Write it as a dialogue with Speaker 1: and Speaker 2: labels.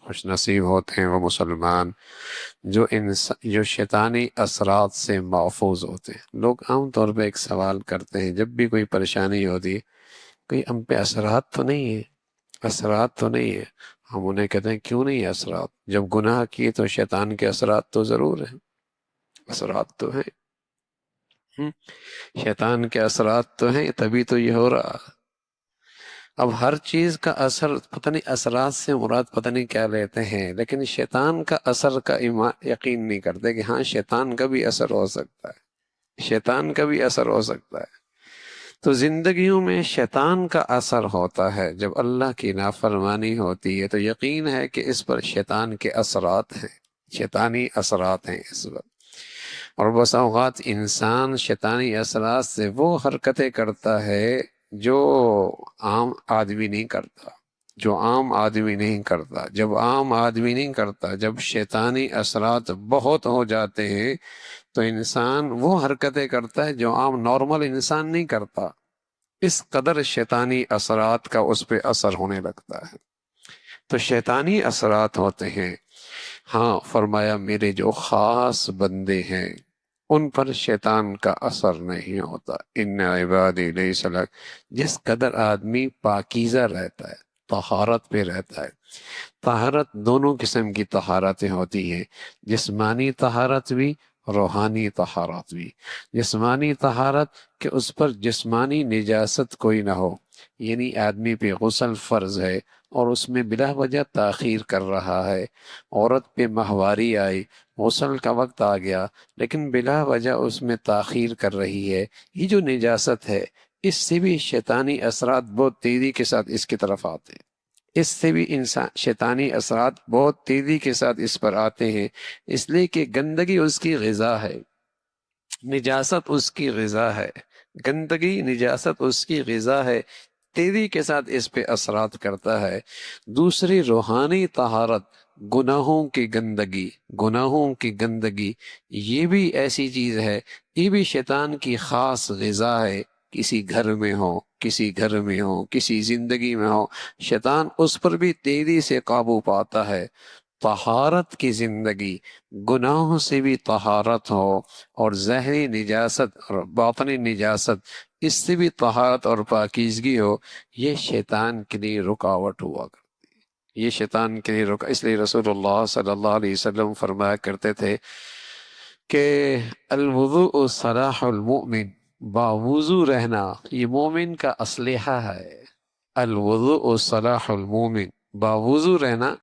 Speaker 1: خوش نصیب ہوتے ہیں وہ مسلمان جو شیطانی اثرات سے محفوظ ہوتے ہیں۔ لوگ عام طور پہ ایک سوال کرتے ہیں جب بھی کوئی پریشانی ہوتی ہے، کوئی ہم پہ اثرات تو نہیں ہے، اثرات تو نہیں ہے۔ ہم انہیں کہتے ہیں کیوں نہیں ہے اثرات؟ جب گناہ کیے تو شیطان کے اثرات تو ضرور ہیں، اثرات تو ہیں۔ شیطان کے اثرات تو ہیں، تبھی تو یہ ہو رہا۔ اب ہر چیز کا اثر پتہ نہیں، اثرات سے مراد پتہ نہیں کیا لیتے ہیں، لیکن شیطان کا اثر کا یقین نہیں کرتے کہ ہاں شیطان کا بھی اثر ہو سکتا ہے، شیطان کا بھی اثر ہو سکتا ہے۔ تو زندگیوں میں شیطان کا اثر ہوتا ہے، جب اللہ کی نافرمانی ہوتی ہے تو یقین ہے کہ اس پر شیطان کے اثرات ہیں، شیطانی اثرات ہیں اس پر۔ اور بس اوقات انسان شیطانی اثرات سے وہ حرکتیں کرتا ہے جو عام آدمی نہیں کرتا، جو عام آدمی نہیں کرتا۔ جب عام آدمی نہیں کرتا، جب شیطانی اثرات بہت ہو جاتے ہیں تو انسان وہ حرکتیں کرتا ہے جو عام نارمل انسان نہیں کرتا۔ اس قدر شیطانی اثرات کا اس پہ اثر ہونے لگتا ہے۔ تو شیطانی اثرات ہوتے ہیں۔ ہاں فرمایا میرے جو خاص بندے ہیں ان پر شیطان کا اثر نہیں ہوتا۔ ان عبادی لیس لک، جس قدر آدمی پاکیزہ رہتا ہے، طہارت پہ رہتا ہے۔ طہارت دونوں قسم کی طہارتیں ہوتی ہیں، جسمانی طہارت بھی، روحانی طہارت بھی۔ جسمانی طہارت کہ اس پر جسمانی نجاست کوئی نہ ہو، یعنی آدمی پہ غسل فرض ہے اور اس میں بلا وجہ تاخیر کر رہا ہے، عورت پہ ماہواری آئی، غسل کا وقت آ گیا لیکن بلا وجہ اس میں تاخیر کر رہی ہے، یہ جو نجاست ہے اس سے بھی شیطانی اثرات بہت تیزی کے ساتھ اس کی طرف آتے ہیں۔ اس سے بھی شیطانی اثرات بہت تیزی کے ساتھ اس پر آتے ہیں، اس لیے کہ گندگی اس کی غذا ہے، نجاست اس کی غذا ہے، گندگی نجاست اس کی غذا ہے، تیزی کے ساتھ اس پہ اثرات کرتا ہے۔ دوسری روحانی طہارت، گناہوں کی گندگی، گناہوں کی گندگی یہ بھی ایسی چیز ہے، یہ بھی شیطان کی خاص غذا ہے۔ کسی گھر میں ہو، کسی گھر میں ہو، کسی زندگی میں ہو، شیطان اس پر بھی تیزی سے قابو پاتا ہے۔ طہارت کی زندگی، گناہوں سے بھی طہارت ہو، اور ظاہری نجاست اور باطنی نجاست اس سے بھی طہارت اور پاکیزگی ہو، یہ شیطان کے لیے رکاوٹ ہوا کرتی ہے، یہ شیطان کے لیے اس لیے رسول اللہ صلی اللہ علیہ وسلم فرمایا کرتے تھے کہ الوضوء صلاح المؤمن، باوضو رہنا یہ مومن کا اسلحہ ہے۔ الوضوء صلاح المؤمن، باوضو رہنا